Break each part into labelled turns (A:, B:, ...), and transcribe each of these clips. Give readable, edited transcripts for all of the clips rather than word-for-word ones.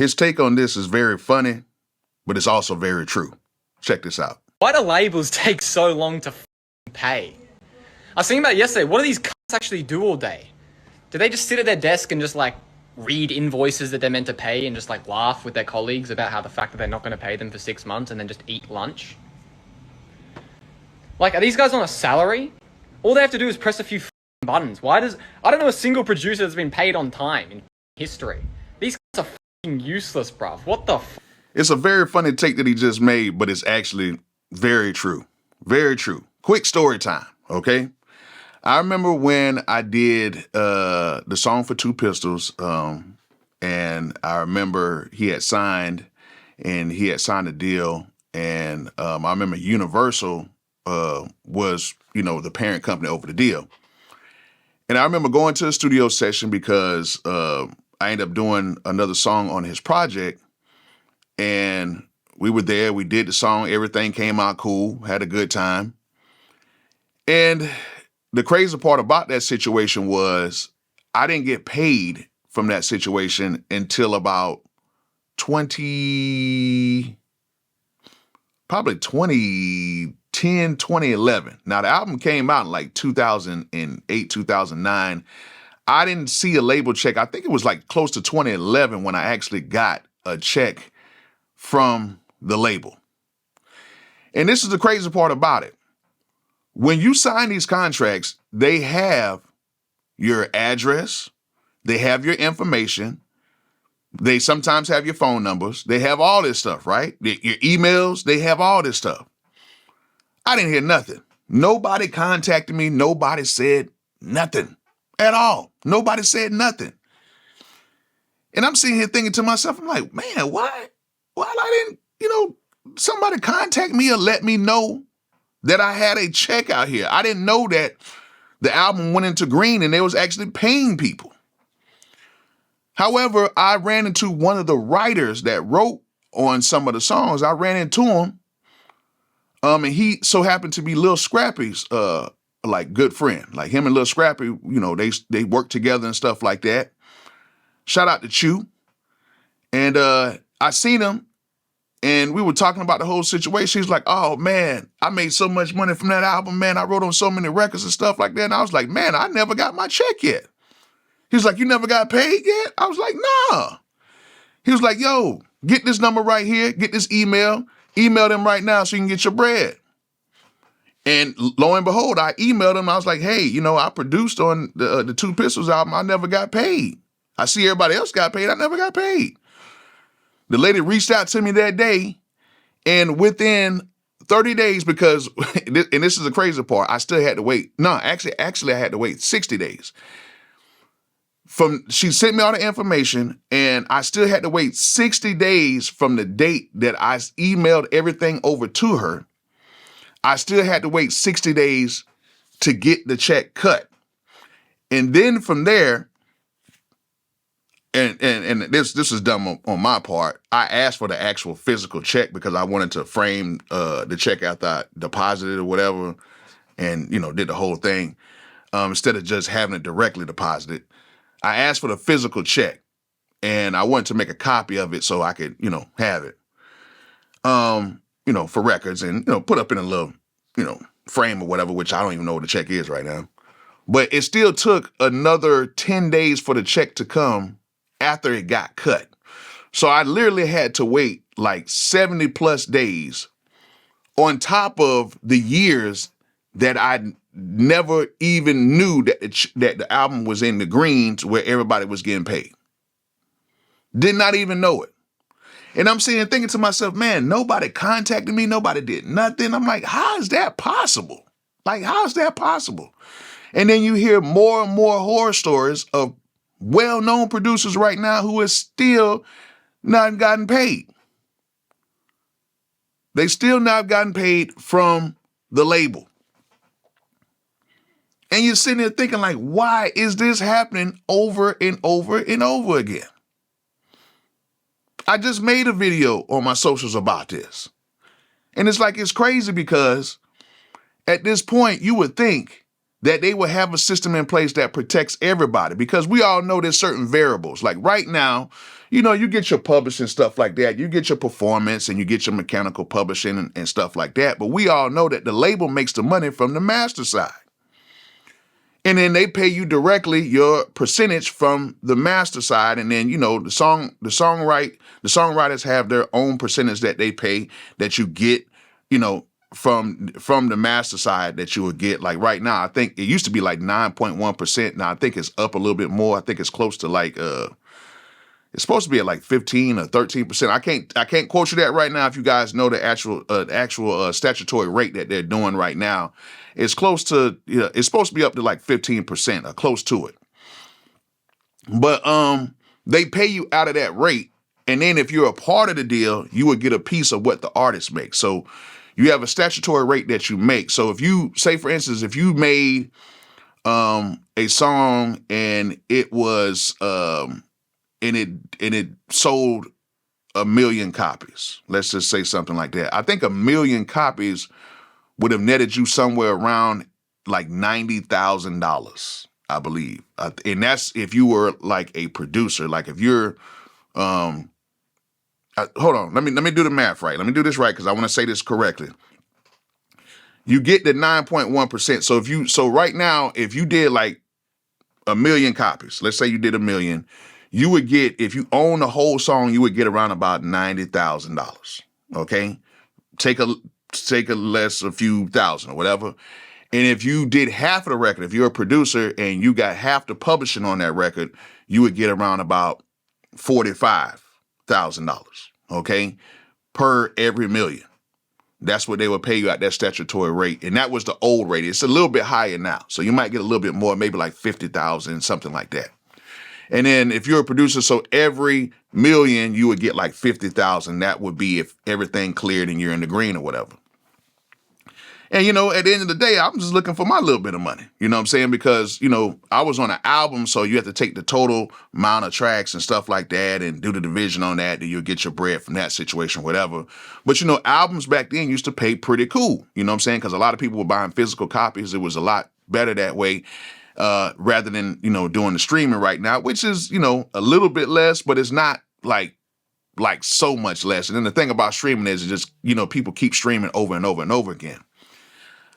A: His take on this is very funny, but it's also very true. Check this out.
B: Why do labels take so long to pay? I was thinking about it yesterday. What do these cunts actually do all day? Do they just sit at their desk and just like read invoices that they're meant to pay and just like laugh with their colleagues about how the fact that they're not going to pay them for 6 months and then just eat lunch? Like, are these guys on a salary? All they have to do is press a few buttons. I don't know a single producer that's been paid on time in history. These guys are useless, bruv. What the f?
A: It's a very funny take that he just made, but it's actually very true. Very true. Quick story time, okay? I remember when I did the song for Two Pistols, and I remember he had signed a deal, and I remember Universal was, the parent company over the deal. And I remember going to a studio session because I ended up doing another song on his project, and we were there, we did the song, everything came out cool, had a good time. And the crazy part about that situation was I didn't get paid from that situation until about 2010, 2011. Now, the album came out in like 2008, 2009. I didn't see a label check. I think it was like close to 2011 when I actually got a check from the label. And this is the crazy part about it. When you sign these contracts, they have your address, they have your information, they sometimes have your phone numbers, they have all this stuff, right? Your emails, they have all this stuff. I didn't hear nothing. Nobody contacted me. Nobody said nothing at all. Nobody said nothing. And I'm sitting here thinking to myself, I'm like, man, why I didn't, somebody contact me or let me know that I had a check out here. I didn't know that the album went into green and they was actually paying people. However, I ran into one of the writers that wrote on some of the songs. I ran into him, and he so happened to be Lil Scrappy's like good friend. Like him and Lil Scrappy, they work together and stuff like that. Shout out to Chew. And I seen him, and we were talking about the whole situation. He's like, oh, man, I made so much money from that album, man. I wrote on so many records and stuff like that. And I was like, man, I never got my check yet. He's like, you never got paid yet? I was like, nah. He was like, yo, get this number right here. Get this email. Email them right now so you can get your bread. And lo and behold, I emailed him. I was like, hey, I produced on the Two Pistols album. I never got paid. I see everybody else got paid. I never got paid. The lady reached out to me that day, and within 30 days, because, and this is the crazy part, I still had to wait. No, actually, I had to wait 60 days. She sent me all the information, and I still had to wait 60 days from the date that I emailed everything over to her. I still had to wait 60 days to get the check cut. And then from there, and this is dumb on my part, I asked for the actual physical check because I wanted to frame the check after I deposited or whatever, and did the whole thing instead of just having it directly deposited. I asked for the physical check, and I wanted to make a copy of it so I could have it for records and put up in a little frame or whatever, which I don't even know what the check is right now. But it still took another 10 days for the check to come after it got cut. So I literally had to wait like 70 plus days on top of the years that I never even knew that the album was in the greens where everybody was getting paid. Did not even know it. And I'm sitting thinking to myself, man, nobody contacted me. Nobody did nothing. I'm like, how is that possible? Like, how is that possible? And then you hear more and more horror stories of well-known producers right now who has still not gotten paid. They still not gotten paid from the label. And you're sitting there thinking like, why is this happening over and over and over again? I just made a video on my socials about this. And it's crazy because at this point you would think that they will have a system in place that protects everybody, because we all know there's certain variables. Like right now, you get your publishing stuff like that. You get your performance and you get your mechanical publishing and stuff like that. But we all know that the label makes the money from the master side. And then they pay you directly your percentage from the master side. And then, the songwriters have their own percentage that they pay that you get, from the master side that you would get. Like right now, I think it used to be like 9.1%. Now I think it's up a little bit more. I think it's close to like it's supposed to be at like 15 or 13%. I can't quote you that right now. If you guys know the actual statutory rate that they're doing right now, it's close to, it's supposed to be up to like 15% or close to it. But they pay you out of that rate. And then if you're a part of the deal, you would get a piece of what the artist makes. So you have a statutory rate that you make. So if you say, for instance, if you made a song and it was and it sold 1 million copies. Let's just say something like that. I think 1 million copies would have netted you somewhere around like $90,000, I believe. And that's if you were like a producer. Like if you're, hold on, let me do the math right. Let me do this right because I want to say this correctly. You get the 9.1%. So right now, if you did like 1 million copies, let's say you did 1 million, you would get, if you own the whole song, you would get around about $90,000. Okay, take a less, a few thousand or whatever. And if you did half of the record, if you're a producer and you got half the publishing on that record, you would get around about $45,000. Okay, per every million. That's what they would pay you at that statutory rate. And that was the old rate. It's a little bit higher now. So you might get a little bit more, maybe like 50,000, something like that. And then if you're a producer, so every million, you would get like 50,000. That would be if everything cleared and you're in the green or whatever. And, at the end of the day, I'm just looking for my little bit of money. You know what I'm saying? Because, I was on an album, so you have to take the total amount of tracks and stuff like that and do the division on that, and you'll get your bread from that situation, whatever. But, albums back then used to pay pretty cool. You know what I'm saying? Because a lot of people were buying physical copies. It was a lot better that way. Rather than, doing the streaming right now, which is, a little bit less, but it's not like so much less. And then the thing about streaming is just, people keep streaming over and over and over again.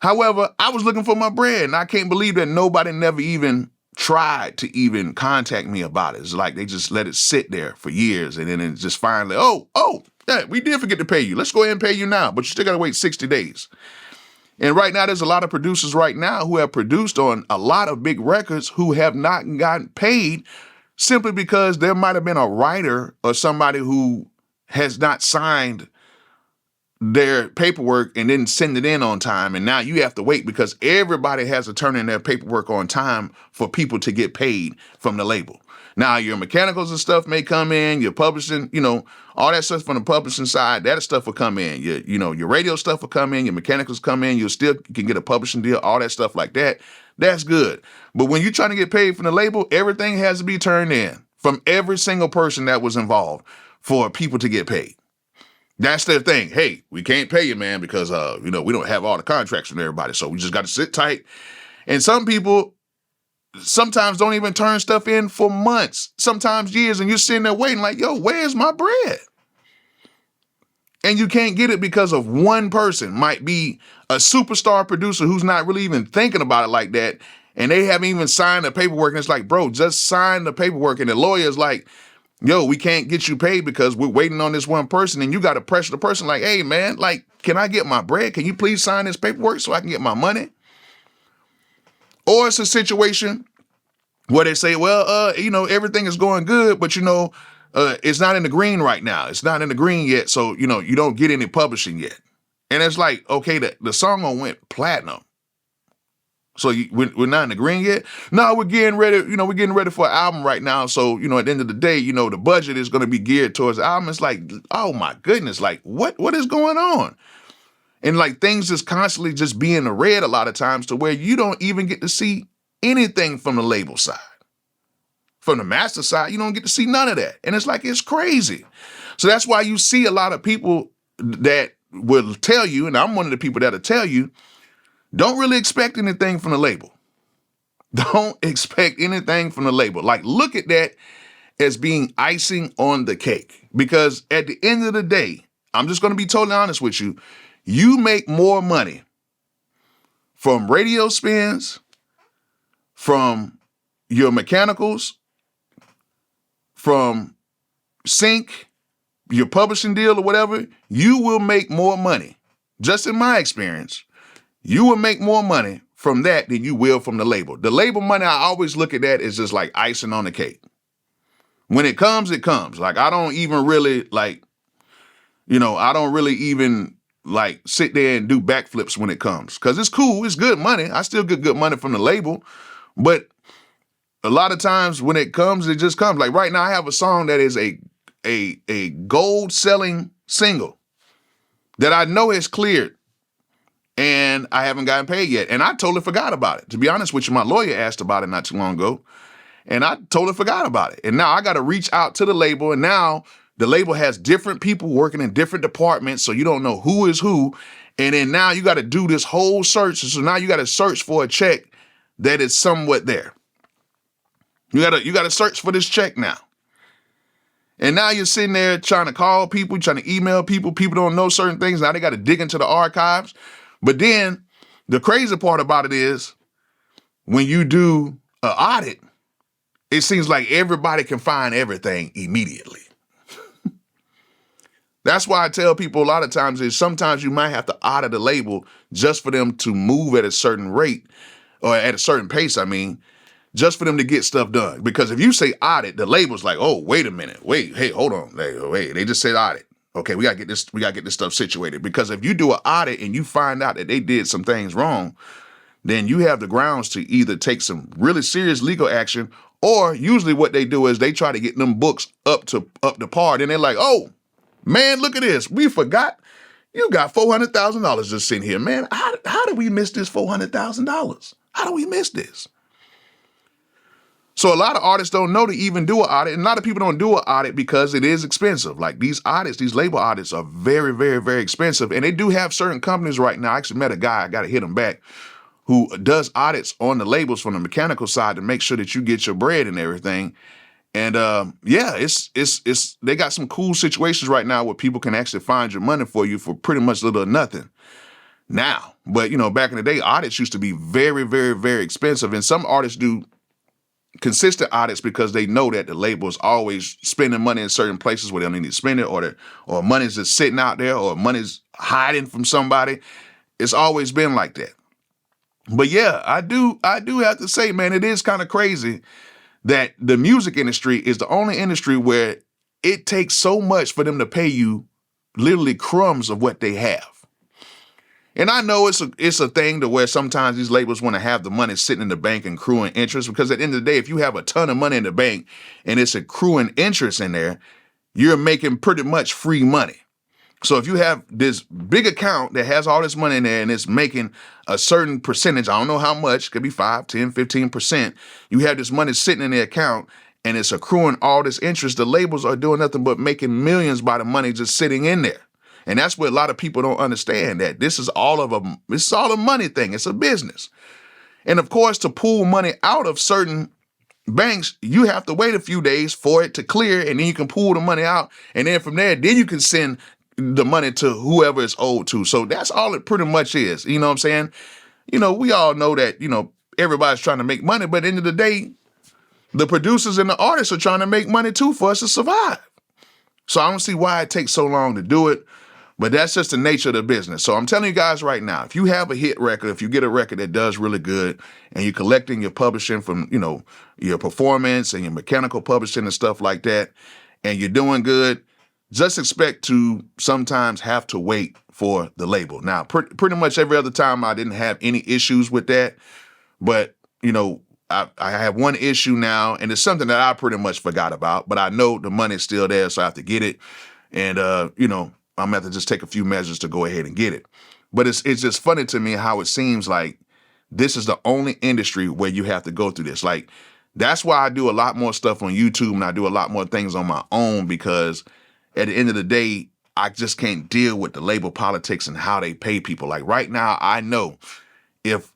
A: However, I was looking for my bread and I can't believe that nobody never even tried to even contact me about it. It's like they just let it sit there for years. And then it just finally, yeah, we did forget to pay you. Let's go ahead and pay you now, but you still got to wait 60 days. And right now, there's a lot of producers right now who have produced on a lot of big records who have not gotten paid simply because there might have been a writer or somebody who has not signed their paperwork and didn't send it in on time. And now you have to wait because everybody has to turn in their paperwork on time for people to get paid from the label. Now, your mechanicals and stuff may come in, your publishing, all that stuff from the publishing side, that stuff will come in. Your radio stuff will come in, your mechanicals come in, you can get a publishing deal, all that stuff like that. That's good. But when you're trying to get paid from the label, everything has to be turned in from every single person that was involved for people to get paid. That's their thing. Hey, we can't pay you, man, because, we don't have all the contracts from everybody. So we just got to sit tight. And some people sometimes don't even turn stuff in for months, sometimes years, and you're sitting there waiting like, yo, where's my bread? And you can't get it because of one person. Might be a superstar producer who's not really even thinking about it like that, and they haven't even signed the paperwork, and it's like, bro, just sign the paperwork. And the lawyer's like, yo, we can't get you paid because we're waiting on this one person, and you got to pressure the person like, hey, man, like, can I get my bread? Can you please sign this paperwork so I can get my money? Or it's a situation where they say, well, everything is going good, but, it's not in the green right now. It's not in the green yet. So, you don't get any publishing yet. And it's like, okay, the song went platinum. So we're not in the green yet? No, we're getting ready. We're getting ready for an album right now. So, at the end of the day, the budget is going to be geared towards the album. It's like, oh my goodness, like what is going on? And like things just constantly just being in the red a lot of times to where you don't even get to see anything from the label side. From the master side, you don't get to see none of that. And it's like, it's crazy. So that's why you see a lot of people that will tell you, and I'm one of the people that'll tell you, don't really expect anything from the label. Don't expect anything from the label. Like, look at that as being icing on the cake. Because at the end of the day, I'm just going to be totally honest with you. You make more money from radio spins, from your mechanicals, from sync, your publishing deal or whatever. You will make more money. Just in my experience, you will make more money from that than you will from the label. The label money, I always look at that as just like icing on the cake. When it comes, it comes. Like, I don't even really I don't really even like sit there and do backflips when it comes. Cause it's cool. It's good money. I still get good money from the label. But a lot of times when it comes, it just comes. Like right now, I have a song that is a gold selling single that I know has cleared. And I haven't gotten paid yet. And I totally forgot about it. To be honest with you, my lawyer asked about it not too long ago. And I totally forgot about it. And now I got to reach out to the label. And now the label has different people working in different departments. So you don't know who is who. And then now you got to do this whole search. So now you got to search for a check that is somewhat there. You got to search for this check now. And now you're sitting there trying to call people, trying to email people. People don't know certain things. Now they got to dig into the archives. But then the crazy part about it is when you do an audit, it seems like everybody can find everything immediately. That's why I tell people a lot of times is sometimes you might have to audit a label just for them to move at a certain rate or at a certain pace, just for them to get stuff done. Because if you say audit, the label's like, oh, wait a minute. Wait, hey, hold on. Wait, they just said audit. Okay, we gotta get this stuff situated. Because if you do an audit and you find out that they did some things wrong, then you have the grounds to either take some really serious legal action, or usually what they do is they try to get them books up to par. Then they're like, oh, man, look at this. We forgot you got $400,000 just sitting here. Man, how did we miss this $400,000? How do we miss this? So a lot of artists don't know to even do an audit, and a lot of people don't do an audit because it is expensive. Like these audits, these label audits are very, very, very expensive. And they do have certain companies right now. I actually met a guy, I got to hit him back, who does audits on the labels from the mechanical side to make sure that you get your bread and everything. And it's they got some cool situations right now where people can actually find your money for you for pretty much little or nothing now. But, back in the day, audits used to be very, very, very expensive. And some artists do consistent audits because they know that the label is always spending money in certain places where they don't need to spend it, or money's just sitting out there, or money's hiding from somebody. It's always been like that. But yeah, I do have to say, man, it is kind of crazy that the music industry is the only industry where it takes so much for them to pay you literally crumbs of what they have. And I know it's a thing to where sometimes these labels want to have the money sitting in the bank and accruing interest, because at the end of the day, if you have a ton of money in the bank and it's accruing interest in there, you're making pretty much free money. So if you have this big account that has all this money in there and it's making a certain percentage, I don't know how much, it could be 5, 10, 15%. You have this money sitting in the account and it's accruing all this interest. The labels are doing nothing but making millions by the money just sitting in there. And that's what a lot of people don't understand, that this is all a money thing. It's a business. And of course, to pull money out of certain banks, you have to wait a few days for it to clear, and then you can pull the money out. And then from there, then you can send the money to whoever it's owed to. So that's all it pretty much is. You know what I'm saying? We all know that, everybody's trying to make money, but at the end of the day, the producers and the artists are trying to make money too for us to survive. So I don't see why it takes so long to do it. But that's just the nature of the business. So I'm telling you guys right now, if you have a hit record, if you get a record that does really good and you're collecting your publishing from, your performance and your mechanical publishing and stuff like that, and you're doing good, just expect to sometimes have to wait for the label. Now, pretty much every other time I didn't have any issues with that. But, I have one issue now, and it's something that I pretty much forgot about, but I know the money's still there, so I have to get it. And, I'm gonna have to just take a few measures to go ahead and get it. But it's just funny to me how it seems like this is the only industry where you have to go through this. Like, that's why I do a lot more stuff on YouTube and I do a lot more things on my own, because at the end of the day, I just can't deal with the label politics and how they pay people. Like right now, I know if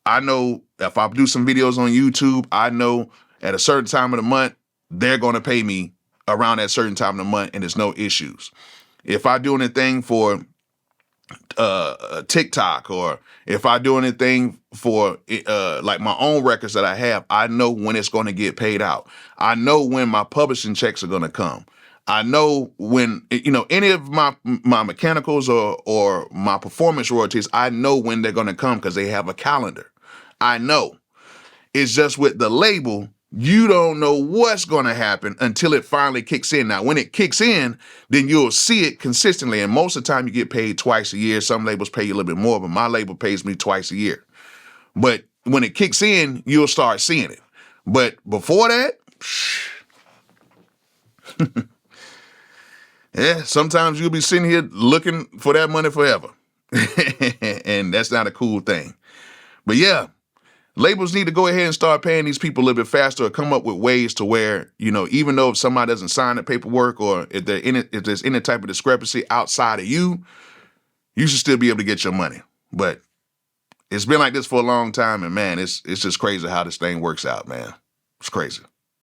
A: I know if I do some videos on YouTube, I know at a certain time of the month, they're going to pay me around that certain time of the month, and there's no issues. If I do anything for TikTok, or if I do anything for like my own records that I have, I know when it's going to get paid out. I know when my publishing checks are going to come. I know when, any of my mechanicals or my performance royalties, I know when they're going to come because they have a calendar. I know. It's just with the label, you don't know what's going to happen until it finally kicks in. Now, when it kicks in, then you'll see it consistently. And most of the time you get paid twice a year. Some labels pay you a little bit more, but my label pays me twice a year. But when it kicks in, you'll start seeing it. But before that, yeah, sometimes you'll be sitting here looking for that money forever. And that's not a cool thing. But yeah, labels need to go ahead and start paying these people a little bit faster, or come up with ways to where, even though if somebody doesn't sign the paperwork, or if there's any type of discrepancy outside of you should still be able to get your money. But it's been like this for a long time, and man, it's just crazy how this thing works out, man. It's crazy.